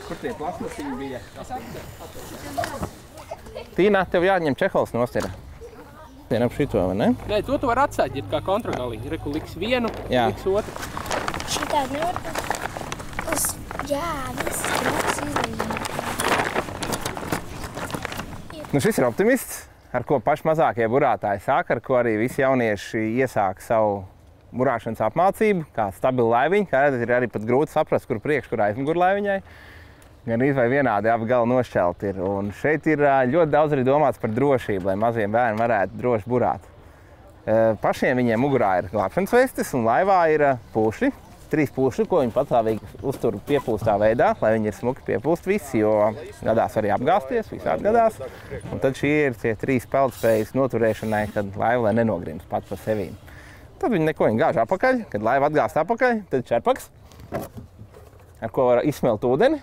Kur tie plasmasiņi bija? Tīna, tev jāņem čehols nost ir. Vien ap šito, vai ne? Nē, to tu var atstāt, ja kā kontragalī. Reku liks vienu, liks otru. Šitā nevar uz... Jā, viss trauks izlīdzināt. Nu, šis ir optimists, ar ko paši mazākie burātāji sāk, ar ko arī visi jaunieši iesāk savu burāšanas apmācību, kā stabilu laiviņu. Kā redzat, ir arī pat grūti saprast, kur priekš, kur aizmugur laiviņai. Gan vai vienādi abi gali nošķelti ir. Un šeit ir ļoti daudz arī domāts par drošību, lai maziem bērni varētu droši burāt. Pašiem viņiem mugurā ir glābšanas vestes un laivā ir pūšļi. 3 pūšļi, ko viņi patstāvīgi uztur piepūstā veidā, lai viņi ir smuki piepūst visi, jo gadās arī apgāzties, visādi gadās. Un tad šie ir tie 3 peldspējas noturēšanai, kad laiva lai nenogrims pat par sevīm. Tad viņi neko gāž apakaļ, kad laiva atgāst apakaļ, tad čerpaks, ar ko var izsmelt ūdeni.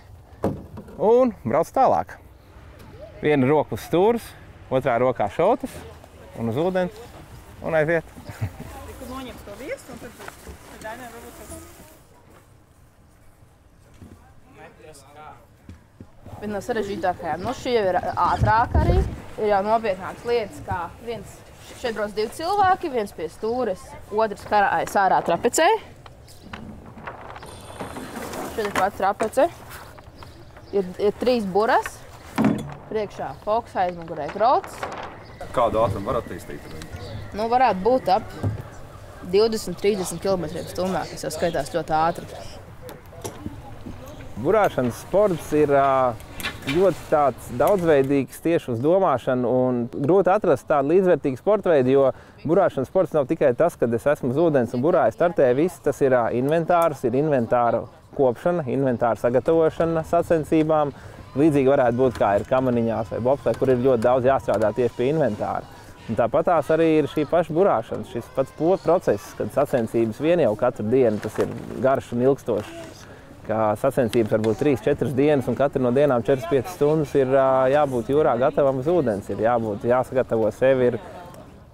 Un brauc tālāk. Viena roka uz stūras, otrā rokā šotas un uz ūdens un aiziet. Tikko noņems to viesu un tad Dainai varbūt tas... Viena no sarežģītākajām. Nu, šī jau ir ātrāk arī. Ir jau nopietnākas lietas, kā šeit brauc 2 cilvēki, viens pie stūres, otrs karājas ārā trapecē. Šeit ir pats trapece. Ir 3 buras, priekšā foks, aizmugurē grots. Kādu ātrumu var attīstīt? Nu, varētu būt ap 20–30 km/h, kas jau skaitās ļoti ātri. Burāšanas sports ir ļoti tāds daudzveidīgs tieši uz domāšanu un grūti atrast tādu līdzvērtīgu sporta veidu, jo burāšanas sports nav tikai tas, kad es esmu uz ūdens un burāju startē viss, tas ir inventārs, ir inventāra kopšana, inventāra sagatavošana sacensībām. Līdzīgi varētu būt, kā ir kamaniņās vai bobslē, kur ir ļoti daudz jāstrādā tieši pie inventāra. Un tāpatās arī ir šī paša burāšana, šis pats process, kad sacensības vien jau katru dienu, tas ir garš un ilgstošs. Kā sacensības varbūt 3–4 dienas un katru no dienām 4–5 stundas ir jābūt jūrā gatavam uz ūdens, ir jāsagatavo sevi.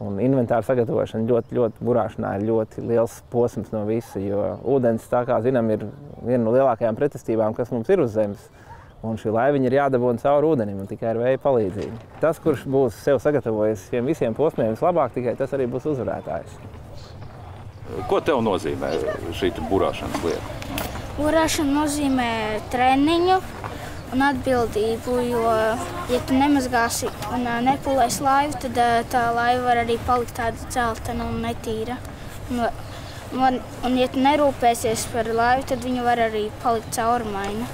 Un inventāra sagatavošana ļoti burāšanā ir ļoti liels posms no visa, jo ūdens, tā kā zinām, ir viena no lielākajām pretestībām, kas mums ir uz zemes. Un šī laiviņa ir jādabūna cauri ūdenim un tikai ar vēja palīdzību. Tas, kurš būs sev sagatavojis šiem visiem posmiem vislabāk, tikai tas arī būs uzvarētājs. Ko tev nozīmē šī burāšanas lieta? Burāšana nozīmē treniņu un atbildību, jo, ja tu nemazgāsi un nepulēsi laivu, tad tā laiva var arī palikt tāda dzeltena un netīra. Un ja tu nerūpēsies par laivu, tad viņa var arī palikt caurumaina.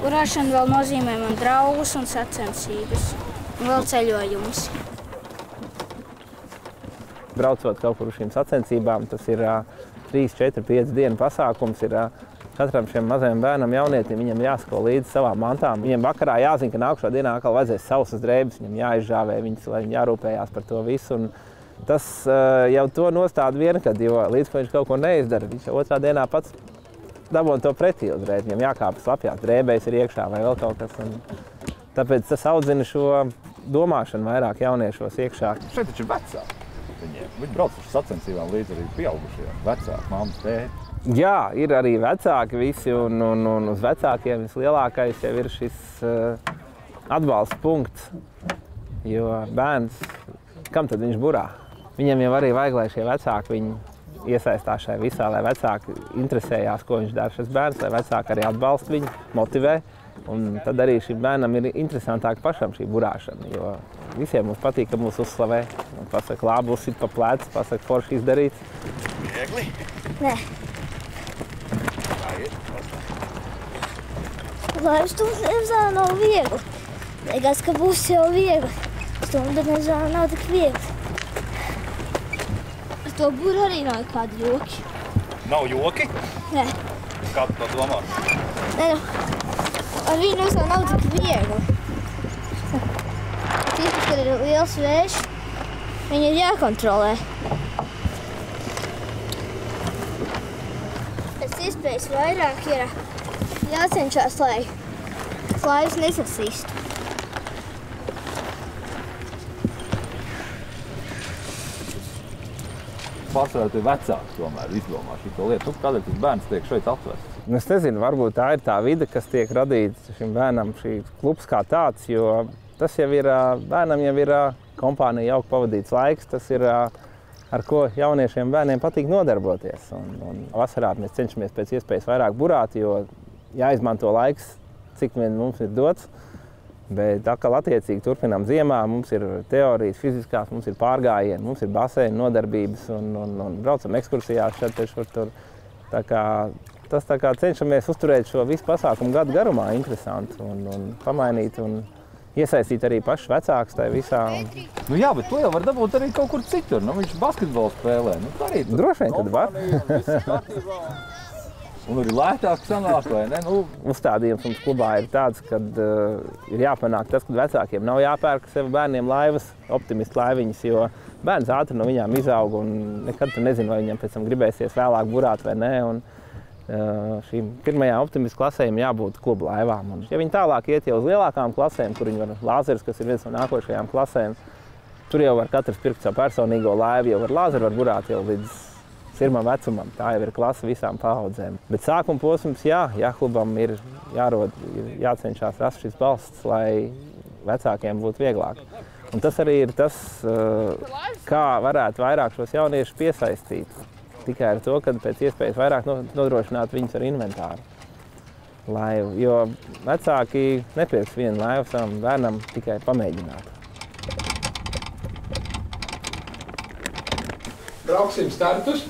Burāšana vēl nozīmē man draugus un sacensības, un vēl ceļojumus. Braucot kaut kur uz šīm sacensībām, tas ir 3–4–5 dienu pasākums. Katram šiem mazajam bērnam, jaunietim, viņam jāsako līdzi savām mantām. Viņam vakarā jāzina, ka nākušā dienā atkal vajadzēs sausas drēbes, viņam jāizžāvē viņas, lai viņi jārūpējās par to visu. Un tas jau to nostāda vienkad, jo līdz ko viņš kaut ko neizdara, viņš otrā dienā pats dabūna to pretī uzreiz. Viņam jākāpjas slapjās, drēbēs ir iekšā vai vēl kaut kas. Un tāpēc tas audzina šo domāšanu vairāk jauniešos iekšā. Šeit taču ir vecāki viņiem. Viņi brauc uz sacensībām līdz arī pieaugušajiem. Vecāki, mammas, tēti. Jā, ir arī vecāki visi, un uz vecākiem vislielākais jau ir šis atbalsta punkts, jo bērns, kam tad viņš burā? Viņam jau arī vajag, lai šie vecāki viņi iesaistās šajā visā, lai vecāki interesējās, ko viņš dara šis bērns, lai vecāki arī atbalsta viņu, motivē, un tad arī šim bērnam ir interesantāk pašam šī burāšana, jo visiem mums patīk, ka mūs uzslavē, un pasaka, labi, uzsit pa plecu, pasaka, forši izdarīts. Viegli? Nē. Laivas stunda nemazā nav viegli. Liekas, ka būs jau viegli. Stunda nemazā nav tik viegli. Ar to buru arī nav kādi joki. Nav joki? Nē. Kā tu to domā? Nē, nu, ar viņu nemazā nav tik viegli. Tīpaši, kad ir liels vējš, viņi ir jākontrolē. Pēc iespējas vairāk ir jācenšas, lai laivas nesasīstu. Pārsvarā tie vecāki tomēr izdomā šito lietu. Kādēļ tas bērns tiek šeit atvests? Es nezinu, varbūt tā ir tā vide, kas tiek radīta šim bērnam, šī klubs kā tāds, jo tas jau ir, bērnam jau ir kompānija jauki pavadīts laiks, tas ir, ar ko jauniešiem bērniem patīk nodarboties. Un vasarā mēs cenšamies pēc iespējas vairāk burāt, jo jāizmanto laiks, cik vien mums ir dots. Bet atkal attiecīgi turpinām ziemā, mums ir teorijas, fiziskās, mums ir pārgājieni, mums ir baseini, nodarbības un braucam ekskursijās šeit, tur. Tā kā cenšamies uzturēt šo visu pasākumu gadu garumā interesanti un pamainīt un iesaistīt arī pašus vecākus tajā visā. Nu jā, bet to jau var dabūt arī kaut kur citur. Nu, viņš basketbolu spēlē. Nu, arī droši vien, kad var. Un arī lētāk sanāk, vai ne? Nu. Uzstādījums mums klubā ir tāds, kad ir jāpanāk tas, ka vecākiem nav jāpērk sev bērniem laivas, optimistu laiviņas, jo bērns ātri no viņām izaug un nekad tu nezini, vai viņam pēc tam gribēsies vēlāk burāt vai nē. Un, šīm pirmajām optimistu klasēm jābūt klubu laivām. Un, ja viņi tālāk iet jau uz lielākām klasēm, kur viņi var lāzeris, kas ir viens no nākošajām klasēm, tur jau var katrs pirkt savu personīgo laivu, jau ar lāzeru var burāt jau līdz sirmam vecumam. Tā jau ir klase visām paudzēm. Bet sākuma posms, jā, klubam ir jācenšas rast šis balsts, lai vecākiem būtu vieglāk. Un tas arī ir tas, kā varētu vairāk šos jauniešus piesaistīt. Tikai ar to, ka pēc iespējas vairāk nodrošināt viņus ar inventāru laivu, jo vecāki nepirks vienu laivu savam bērnam tikai pamēģināt. Brauksim startus.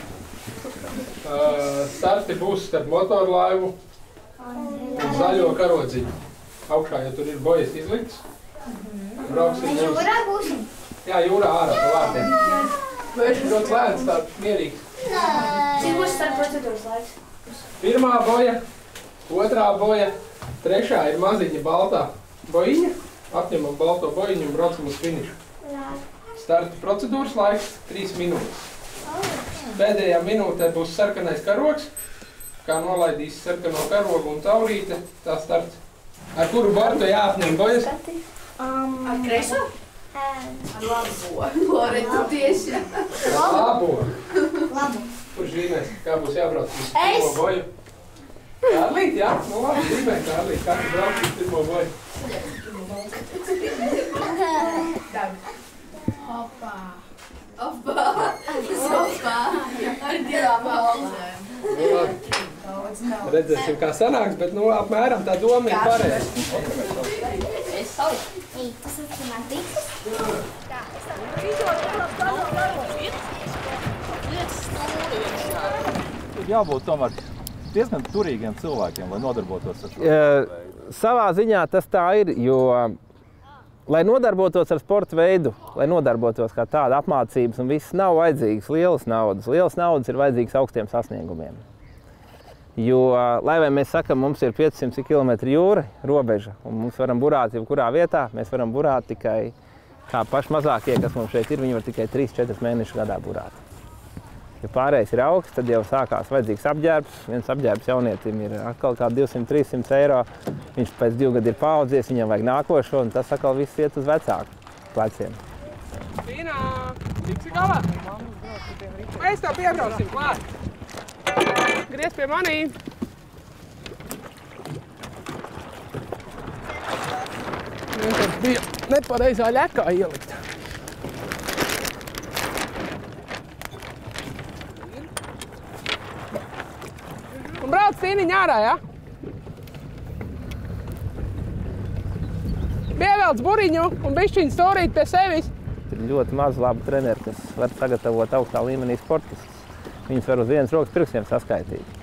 Starti būs starp motorlaivu un zaļo karodziņu. Augšā, ja tur ir bojas izlikts. Brauksim Jūrā būsim? Jā, jūrā ārā pa vārtiem. Viņš ir ļoti lēns, tāds mierīgs. Cik būs starp procedūras laiks? Pirmā boja, otrā boja, trešā ir maziņa baltā bojiņa. Apņemam balto bojiņu un braucam uz finišu. Starta procedūras laiks 3 minūtes. Pēdējā minūtē būs sarkanais karogs, kā nolaidīs sarkano karogu un taurīte, tā starts. Ar kuru bortu jāapņem bojas? Ar kreiso? Ar labo. Lore, tu tieši. Labo. Labu. Kurš zīmēs, kā būs jābrauc uz pirmo boju? Kārlīt, jā? Nu labi, zīmē Kārlīt, kā tu brauc uz pirmo boju? Hopā. Hopā. Hopā. Ar divām balzēm. Nu labi. Redzēsim, kā sanāks, bet nu apmēram tā doma ir pareiza. Es savu. Tas ir man tiks? Jābūt tomēr diezgan turīgiem cilvēkiem, lai nodarbotos ar šo. Savā ziņā tas tā ir, jo, lai nodarbotos ar sporta veidu, lai nodarbotos kā tāda apmācības un viss, nav vajadzīgas lielas naudas. Lielas naudas ir vajadzīgas augstiem sasniegumiem. Jo, lai vai mēs sakam, mums ir 500 km jūra, robeža, un mums varam burāt jebkurā vietā, mēs varam burāt tikai, kā paši mazākie, kas mums šeit ir, viņi var tikai 3-4 mēnešus gadā burāt. Ja pārējais ir augsts, tad jau sākās vajadzīgs apģērbs. Viens apģērbs jaunietim ir atkal kā 200-300 eiro. Viņš pēc 2 gadu ir paaudzies, viņam vajag nākošo, un tas atkal viss iet uz vecāku pleciem. Tīnā, tiksi galā? Mēs tev piebraucim klāt. Griez pie manī. Vienkārši bija nepareizā ļekā ielikt. Un brauc Tīniņ ārā, ja? Pievelc buriņu un bišķiņu stūrīt pie sevis. Ir ļoti maz labu treneri, kas var sagatavot augstā līmenī sportistus. Viņus var uz vienas rokas pirkstiem saskaitīt.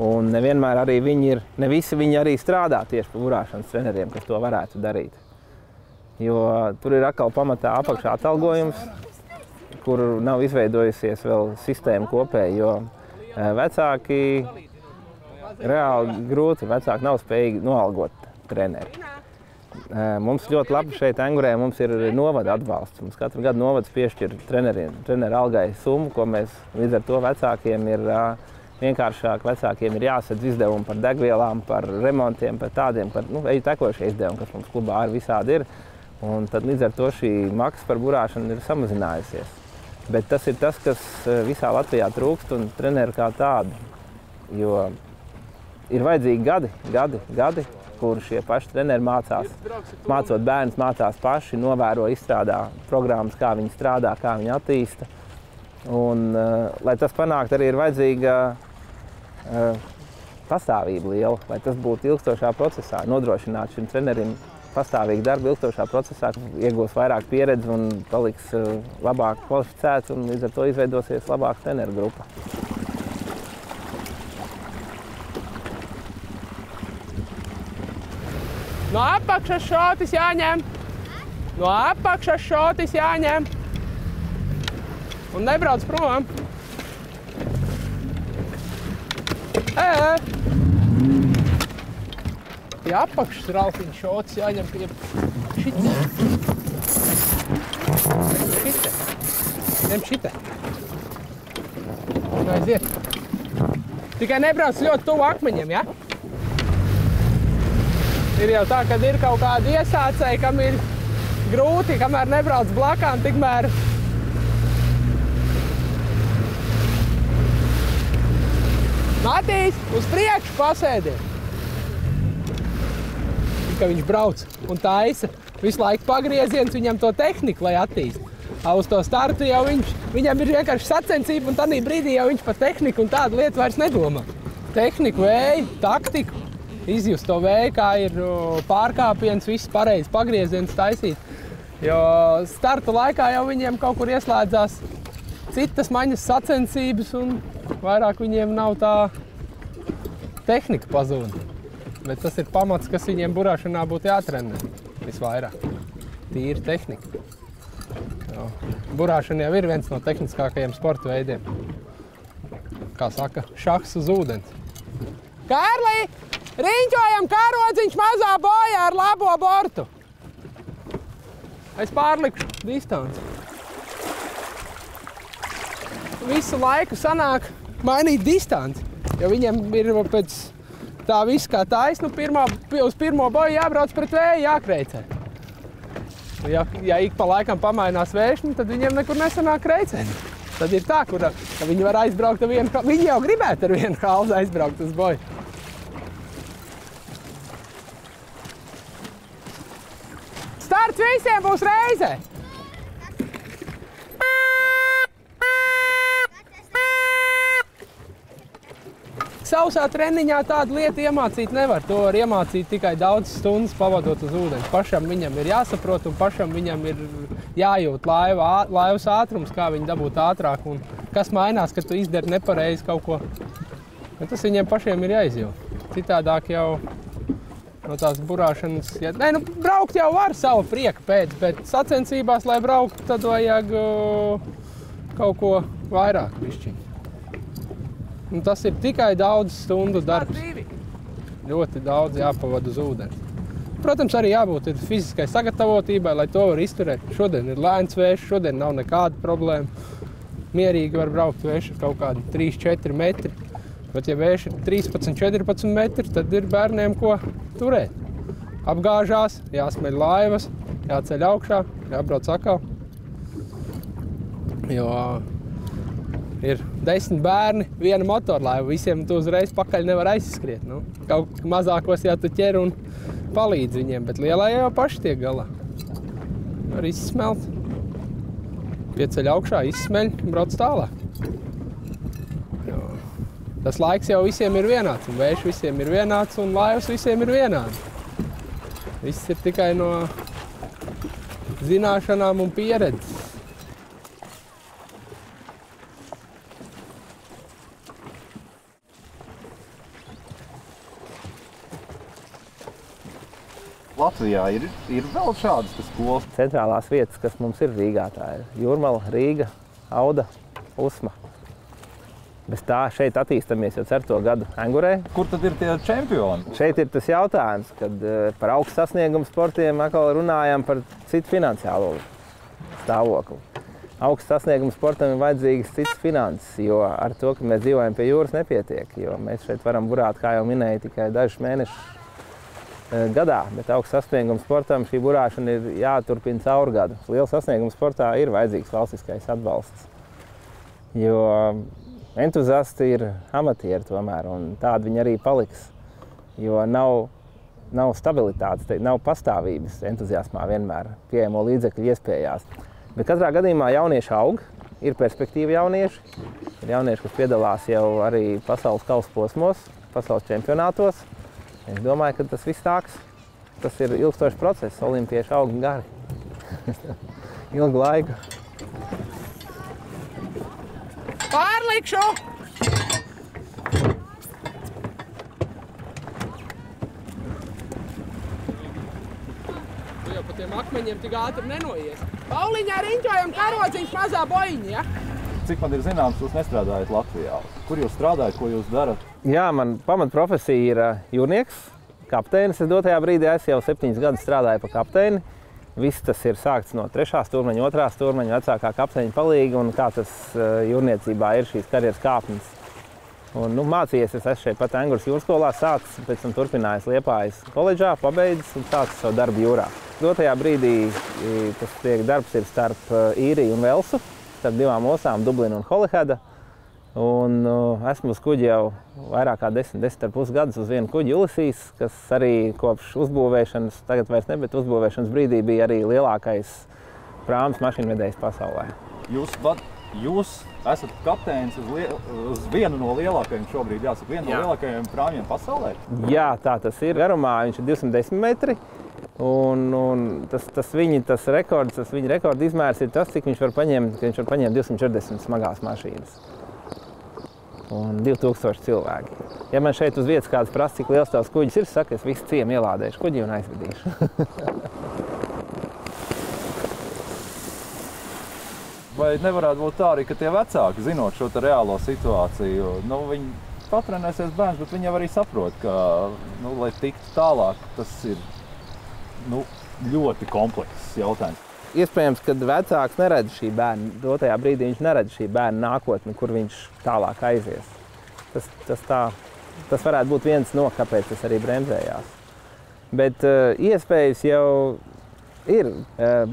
Un nevienmēr arī ne visi viņi arī strādā tieši pa burāšanas treneriem, kas to varētu darīt. Jo tur ir atkal pamatā apakšā atalgojums, kur nav izveidojusies vēl sistēma kopēji, jo vecāki reāli grūti, vecāki nav spējīgi noalgot treneri. Mums ļoti labi šeit Engurē mums ir novada atbalsts. Mums katru gadu novads piešķir treneru algai summu, ko mēs līdz ar to vecākiem ir vienkāršāk. Vecākiem ir jāsadz izdevumi par degvielām, par remontiem, par tādiem, par eju tekošie izdevumi, kas mums klubā arī visādi ir. Un tad līdz ar to šī maksa par burāšanu ir samazinājusies. Bet tas ir tas, kas visā Latvijā trūkst un treneri kā tādu. Jo ir vajadzīgi gadi, kur šie paši treneri mācās. Mācot bērnus, mācās paši, novēro, izstrādā programmas, kā viņi strādā, kā viņi attīsta. Un, lai tas panākt, arī ir vajadzīga pastāvība liela, lai tas būtu ilgstošā procesā, nodrošināt šim trenerim pastāvīgi darbu ilgstošā procesā, iegūs vairāk pieredzi un paliks labāk kvalificēts un līdz ar to izveidosies labāka treneru grupa. No apakšas šotis jāņem. No apakšas šotis jāņem. Un nebrauc prom. Pie apakšas Ralfiņa šotis jāņem pie šite. Ņem šite. Aiziet. Tikai nebrauc ļoti tuvu akmeņiem, ja? Ir jau tā, kad ir kaut kādi iesācēji, kam ir grūti, kamēr nebrauc blakām, tikmēr Matīs, uz priekšu pasēdiet! Ka viņš brauc un taisa visu laiku pagrieziens, viņam to tehniku, lai attīst. Uz to startu jau viņam ir vienkārši sacensība, un tādī brīdī jau viņš par tehniku un tādu lietu vairs nedomā. Tehniku, vēju, taktiku. Izjust to vēju, kā ir pārkāpiens, viss pareizi pagrieziens taisīt. Jo starta laikā jau viņiem kaut kur ieslēdzās citas maņas sacensības un vairāk viņiem nav tā tehnika pazūd. Bet tas ir pamats, kas viņiem burāšanā būtu jātrenē visvairāk. Tīri tehnika. Jo burāšana jau ir viens no tehniskākajiem sporta veidiem. Kā saka, šahs uz ūdens. Kārlī! Riņķojam karodziņš mazā bojā ar labo bortu. Es pārlikšu distanci. Visu laiku sanāk mainīt distanci, jo viņiem ir pēc tā viss kā taisnu, uz pirmo boju jābrauc pret vēju, jākreicē. Ja ik pa laikam pamainās vējš, tad viņiem nekur nesanāk kreicēt. Tad ir tā, ka viņi var aizbraukt ar vienu, viņi jau gribētu ar vienu halzu aizbraukt uz boju. Starts visiem būs reizē! Sausā treniņā tādu lietu iemācīt nevar. To var iemācīt tikai daudz stundas pavadot uz ūdens. Pašam viņam ir jāsaprot un pašam viņam ir jājūt laivas ātrums, kā viņi dabūt ātrāk un kas mainās, kad tu izdari nepareizi kaut ko. Bet tas viņiem pašiem ir jāizjūt. Citādāk jau no tās burāšanas... braukt jau var savu prieku pēc, bet sacensībās, lai braukt, tad vajag kaut ko vairāk bišķiņ. Un tas ir tikai daudz stundu darbs. Ļoti daudz jāpavada uz ūdens. Protams, arī jābūt fiziskai sagatavotībai, lai to var izturēt. Šodien ir lēns vējš, šodien nav nekāda problēma. Mierīgi var braukt vējš ar kaut kādi 3-4 metri. Bet, ja vējš ir 13-14 metri, tad ir bērniem ko turēt. Apgāžās, jāsmeļ laivas, jāceļ augšā, jābrauc atkal. Jo ir 10 bērni, viena motorlaiva, visiem tu uzreiz pakaļ nevar aizskriet. Kaut mazākos jā tu ķer un palīdz viņiem, bet lielā jau paši tiek galā. Var izsmelt, pieceļ augšā, izsmeļ un brauc tālāk. Tas laiks jau visiem ir vienāds, un vējš visiem ir vienāds, un laivas visiem ir vienāds. Viss ir tikai no zināšanām un pieredzes. Latvijā ir vēl šādas skolas? Centrālās vietas, kas mums ir Rīgā, tā ir Jūrmala, Rīga, Auda, Usma. Bez tā šeit attīstamies jau 4. gadu Engurē. Kur tad ir tie čempioni? Šeit ir tas jautājums, kad par augstu sasniegumu sportiem atkal runājam par citu finansiālo stāvokli. Augstu sasniegumu sportam ir vajadzīgas citas finanses, jo ar to, ka mēs dzīvojam pie jūras, nepietiek. Jo mēs šeit varam burāt, kā jau minēju, tikai dažus mēnešus gadā, bet augstu sasniegumu sportam šī burāšana ir jāturpina caur gadu. Liela sasnieguma sportā ir vajadzīgs valstiskais atbalsts, jo entuziasti ir amatieri tomēr, un tādi viņi arī paliks. jo nav stabilitātes, nav pastāvības entuziasmā vienmēr pieejamo līdzekļu iespējās. Bet katrā gadījumā jaunieši aug, ir perspektīva jaunieši. Ir jaunieši, kas piedalās jau arī pasaules kausa posmos, pasaules čempionātos. Es domāju, ka tas viss nāks. Tas ir ilgstošs process, olimpieši aug gari. Ilgu laiku. Pārlikšu! Tu jau pa tiem akmeņiem tik ātri nenoies. Pauliņā riņķojam karociņš mazā boiņa, ja? Cik man ir zināms, jūs nestrādājat Latvijā. Kur jūs strādājat, ko jūs darat? Jā, man pamatprofesija ir jūrnieks, kapteinis. Es dotajā brīdī jau 7 gadus strādāju pa kapteini. Viss tas ir sākts no 3. stūrmaņa, 2. stūrmaņa, vecākā kapteiņa palīga un kā tas jūrniecībā ir šīs karjeras kāpnes. Un, mācījies es šeit pat Engures jūrskolā, sācis, pēc tam turpinājis Liepājas koledžā, pabeidzis un sācis savu darbu jūrā. Dotajā brīdī tas darbs ir starp Īriju un Velsu, starp 2 ostām, Dublinu un Holyheadu. Un esmu uz kuģi jau vairāk kā 10,5 gadus uz vienu kuģi Ulysses, kas arī kopš uzbūvēšanas, tagad vairs ne, bet uzbūvēšanas brīdī bija arī lielākais prāmas mašīnvedējs pasaulē. Jūs esat kapteinis uz vienu no lielākajiem šobrīd, jāsaka, vienu no lielākajiem prāmjiem pasaulē? Jā, tā tas ir. Garumā viņš ir 210 metri. Un tas viņa rekorda izmērs ir tas, cik viņš var paņemt 240 smagās mašīnas. Un 2000 cilvēki. Ja man šeit uz vietas kāds prasa, cik liels tavs kuģis ir, saka, es visu ciemu ielādēšu kuģi un aizvedīšu. Vai nevarētu būt tā arī, ka tie vecāki, zinot šo reālo situāciju, viņi patrenēsies bērns, bet viņi jau arī saprot, ka, lai tiktu tālāk, tas ir ļoti komplekss jautājums. Iespējams, ka vecāks neredz šī bērna, dotajā brīdī viņš neredz šī bērna nākotni, kur viņš tālāk aizies. Tas varētu būt viens no, kāpēc tas arī bremzējās. Bet iespējas jau ir.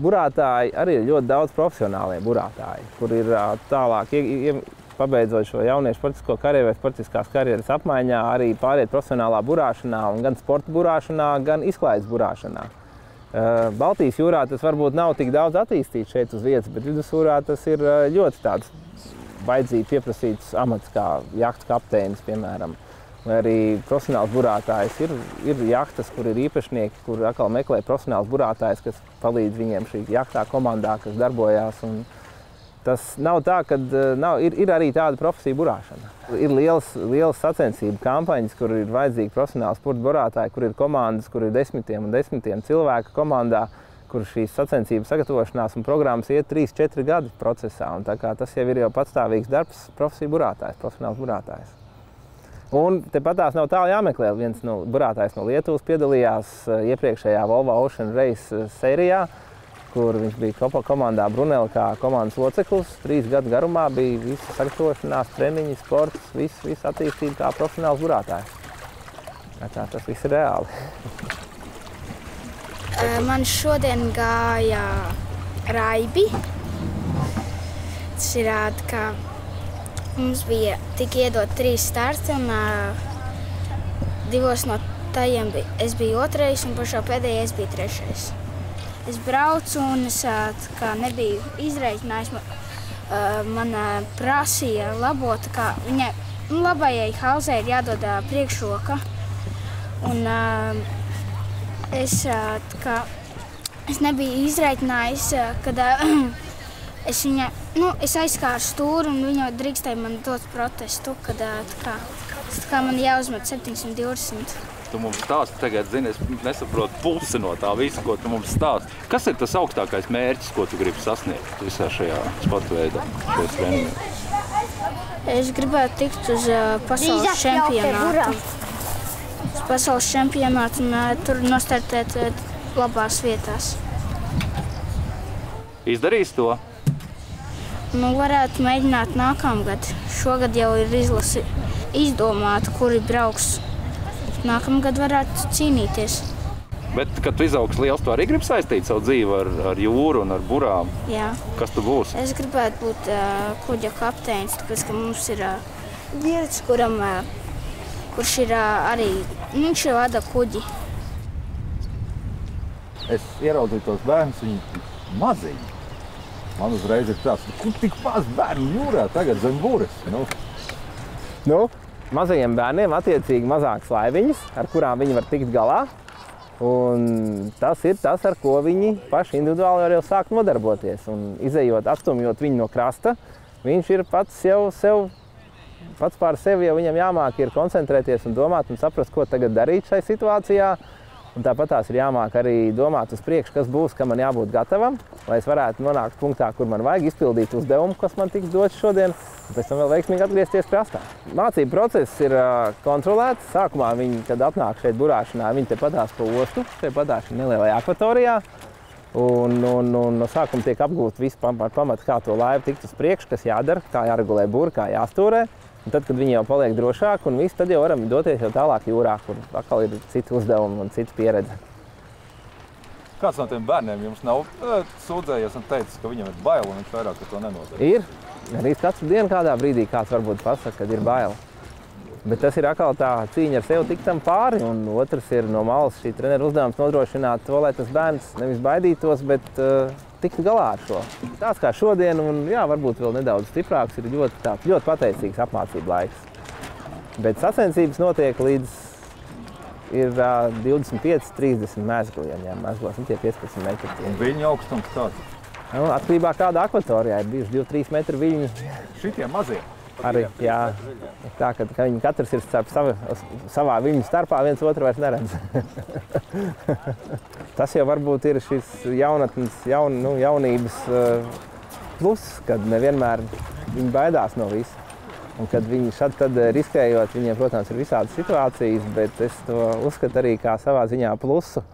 Burātāji arī ir ļoti daudz profesionālie burātāji, kur ir tālāk, pabeidzot šo jauniešu sportisko karjeru vai sportiskās karjeras apmaiņā, arī pāriet profesionālā burāšanā, un gan sporta burāšanā, gan izklaides burāšanā. Baltijas jūrā tas varbūt nav tik daudz attīstīts šeit uz vietas, bet vidusjūrā tas ir ļoti tāds vajadzīgi pieprasīts amats kā jahtu kapteinis, piemēram. Vai arī profesionāls burātājs. Ir jahtas, kur ir īpašnieki, kur atkal meklē profesionāls burātājs, kas palīdz viņiem šī jahtā komandā, kas darbojās. Un tas nav tā, ka ir arī tāda profesija burāšana. Ir lielas sacensību kampaņas, kur ir vajadzīgi profesionāli sporta burātāji, kur ir komandas, kur ir desmitiem cilvēku komandā, kur šīs sacensību sagatavošanās un programmas iet 3-4 gadu procesā. Un tā kā tas jau ir pastāvīgs darbs, profesija burātājs, profesionāls burātājs. Un tepatās nav tālu jāmeklē. Viens burātājs no Lietuvas piedalījās iepriekšējā Volvo Ocean Race sērijā, kur viņš bija komandā Brunel kā komandas loceklis. 3 gadu garumā bija visa sagatavošanās, treniņi, sports, viss attīstība kā profesionāls burātājs. Tā tas viss ir reāli. Man šodien gāja raibi. Tas ir ka mums bija tik iedot 3 starti, un 2 no tajiem es biju 2. un pašā pēdējā es biju 3. Es braucu un es nebiju izreikinājis. Man prasīja labot, ka viņa labajai halzei ir jādod priekšroka. Un es nebiju izreikinājis, kad es aizskāru stūri un viņa drīkstēja man dot protestu, kad man jāuzmet 720. Tu mums stāsti tagad, zini, es nesaprotu pusi no tā visa, ko tu mums stāsti. Kas ir tas augstākais mērķis, ko tu gribi sasniegt visā šajā sporta veidā, šajos treningos? Es gribētu tikt uz pasaules čempionātu. Uz pasaules čempionātu un tur nostartēt labās vietās. Izdarīs to? Varētu mēģināt nākamgad. Šogad jau ir izlasi izdomāta, kuri brauks. Nākamgad varētu cīnīties. Bet, kad tu izaugs liels, tu arī gribi saistīt savu dzīvi ar jūru un ar burām? Jā. Kas tu būsi? Es gribētu būt kuģa kapteinis, tāpēc, ka mums ir ģirds, kuram kurš ir arī, viņš vada kuģi. Es ieraudzīju tos bērnus, viņi maziņi. Man uzreiz ir tāds, kur tik maz bērnu jūrā tagad zem buras? Mazajiem bērniem attiecīgi mazākas laiviņas, ar kurām viņi var tikt galā. Un tas ir tas, ar ko viņi paši individuāli var jau sākt nodarboties. Un izejot, atstumjot viņu no krasta, viņš ir pats pār sevi, jau viņam jāmāk ir koncentrēties un domāt un saprast, ko tagad darīt šai situācijā. Un tāpat tās ir jāmāk arī domāt uz priekšu, kas būs, kam man jābūt gatavam, lai es varētu nonākt punktā, kur man vajag izpildīt uzdevumu, kas man tiks dots šodien, un pēc tam vēl veiksmīgi atgriezties krastā. Mācību process ir kontrolēts. Sākumā viņi, kad atnāk šeit burāšanā, viņi te padās pa ostu, te padās nelielajā akvatorijā. Un no sākuma tiek apgūta visu pamatu, kā to laivu tikt uz priekšu, kas jādara, kā jāregulē bura, kā jāstūrē. Un tad, kad viņi jau paliek drošāki, un viss, tad jau varam doties jau tālāk jūrā, kur atkal ir citi uzdevumi un cita pieredze. Kāds no tiem bērniem jums nav sūdzējies un teicis, ka viņam ir bail un viņš vairāk ar to nenodara? Ir. Arī katru dienu kādā brīdī kāds varbūt pasaka, kad ir bail. Bet tas ir atkal tā cīņa ar sevi tik tam pāri, un otrs ir no malas šī trenera uzdevums nodrošināt to, lai tas bērns nevis baidītos, bet tiktu galā ar šo. Tāds kā šodien, un jā, varbūt vēl nedaudz stiprāks, ir ļoti pateicīgs apmācību laiks. Bet sacensības notiek līdz ir 25-30 mezgli, ja mezglos, un tie 15 metri. Un viļņu augstums tāds? Atkarībā kādā akvatorijā ir bijuši 2-3 metri viļņi. Šitie mazie? Arī, jā. Tā, ka viņi katrs ir savā viļņu starpā, viens otru vairs neredz. Tas jau varbūt ir šis jaunatnes, jaunības pluss, kad nevienmēr viņi baidās no visa. Un kad viņi tad riskējot, viņiem, protams, ir visādas situācijas, bet es to uzskatu arī kā savā ziņā plusu,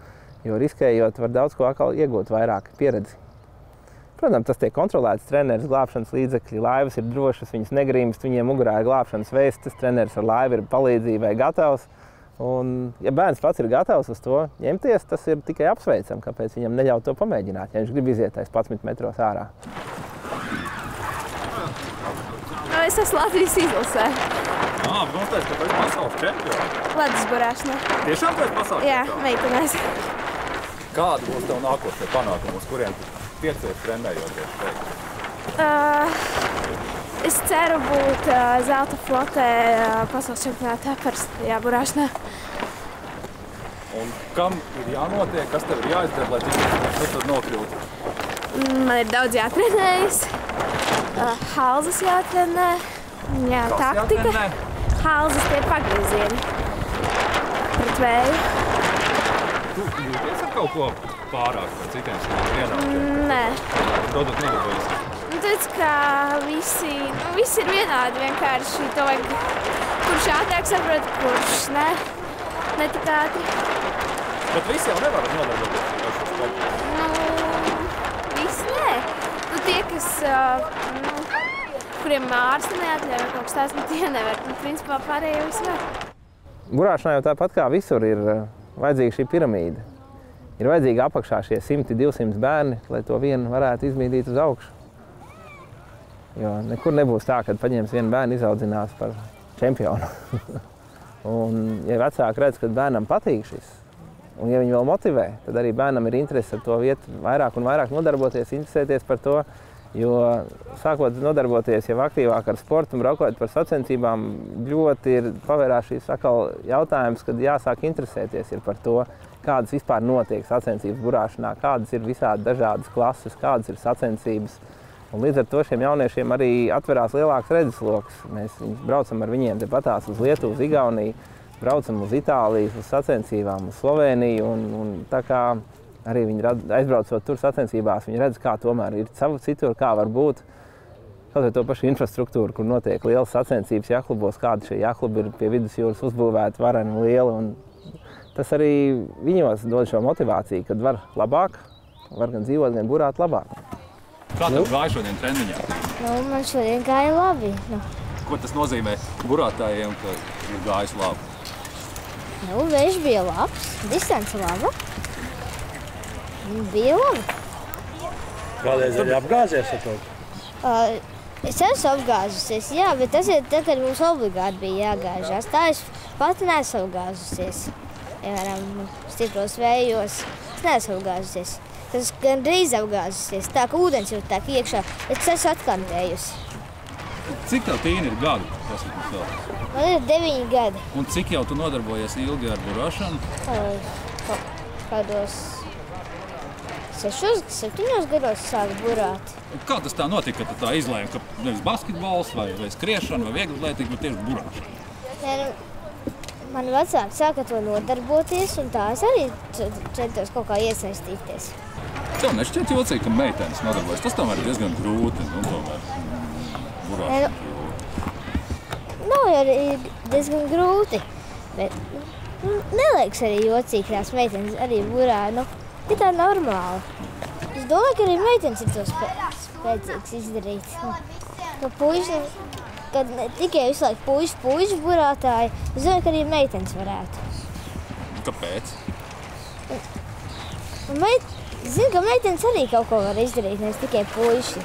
jo riskējot var daudz ko atkal iegūt vairāk pieredzi. Protams, tas tiek kontrolēts, treneris, glābšanas līdzekļi, laivas ir drošas, viņas negrīmst, viņiem mugurā ir glābšanas vestes, treneris ar laivu ir palīdzībai gatavs. Un, ja bērns pats ir gatavs uz to ņemties, tas ir tikai apsveicam, kāpēc viņam neļaut to pamēģināt, ja viņš grib iziet 11 metros ārā. Es esmu Latvijas izlasē. Mums teica, ka tu esi pasaules čempioni. Ledus burāšanā. Tiešām tu esi pasaules čempioni? Jā, meitenēs. Kādi būs tev nākošie panākumi, uz kuriem tu tiecies trenējoties šeit? Es ceru būt zelta flotē pasaules čempionātā parastajā burāšanā. Un kam ir jānotiek, kas tev ir jāizdara, lai tu tur nokļūtu? Man ir daudz jātrenējas. Halzas jātrenē. Jā, Kas taktika. jātrenē? Halzas tie pagriezieni. Pret vēju. Tu jūties ar kaut ko pārāk par citiem saviem ienākumiem? Nē. Dodot nedarbojas. Tāpēc, ka visi ir vienādi vienkārši. To vajag, kurš ātrāk saprot, kurš ne. Ne tik ātri. Bet visi jau nevar nodarboties ar šo sportu. Visi nē. Tie, kas, kuriem ārsti neatļauj kaut kas tāds, tie nevar. Principā pārējie visi var. Burāšanā jau tāpat kā visur ir vajadzīga šī piramīda. Ir vajadzīgi apakšā šie 100-200 bērni, lai to vienu varētu izmīdīt uz augšu. Jo nekur nebūs tā, kad paņems vienu bērnu izaudzinās par čempionu. Un, ja vecāki redz, ka bērnam patīk šis, un ja viņi vēl motivē, tad arī bērnam ir interese ar to vietu vairāk un vairāk nodarboties, interesēties par to. Jo sākot nodarboties jau aktīvāk ar sportu un braukot par sacensībām, ļoti ir pavērās šīs atkal jautājums, kad jāsāk interesēties ir par to, kādas vispār notiek sacensības burāšanā, kādas ir visādi dažādas klases, kādas ir sacensības. Un līdz ar to šiem jauniešiem arī atverās lielāks redzesloks. Mēs braucam ar viņiem tepatās uz Lietuvu, uz Igauniju, braucam uz Itāliju, uz sacensībām, uz Sloveniju. Un tā kā arī viņi aizbraucot tur sacensībās, viņi redz, kā tomēr ir citur, kā var būt. Kaut to pašu infrastruktūru, kur notiek lielas sacensības jaklubos, kādi šie jaklubi ir pie vidusjūras uzbūvēti, vareni lieli. Un tas arī viņos dod šo motivāciju, kad var labāk, var gan dzīvot, gan burāt labāk. Kā tev gāja šodien treniņā? Man šodien gāja labi. Ko tas nozīmē burātājiem, ka ir gājis labi? Vējš bija labs, distance laba. Bija labi. Kādreiz arī apgāzies ar to? Es esmu apgāzusies, jā, bet tas ir tad, kad mums obligāti bija jāgāžās. Tā es pati neesmu apgāzusies. Piemēram, stipros vējos. Es neesmu apgāzusies. Tas gandrīz apgāzusies. Tā, ka ūdens jau tā iekšā, bet es esmu atkantējusi. Cik tev Tīna ir gadi? Pasaka vēl. Man ir 9 gadi. Un cik jau tu nodarbojies ilgi ar burāšanu? Kādos 6, 7 gados sāku burāt. Kā tas tā notika, ka tu tā izlēmi, ka nevis basketbols vai skriešana vai vieglatlētība, bet tieši burāšana? Mani vecāki sāka to nodarboties, un tā es arī centos kaut kā iesaistīties. Tev nešķiet jocīgi, ka meitenes nodarbojas? Tas tomēr ir diezgan grūti, burāšana grūti. Nav arī diezgan grūti, bet neliekas arī jocīgi, ka tās meitenes arī burā. Ir tā normāli. Es domāju, ka arī meitenes ir to spēcīgs izdarīt. Puiši, kad ne tikai visu laiku puiši burātāji, es domāju, ka arī meitenes varētu. Kāpēc? Zinu, ka meitenes arī kaut ko var izdarīt, nevis tikai puiši.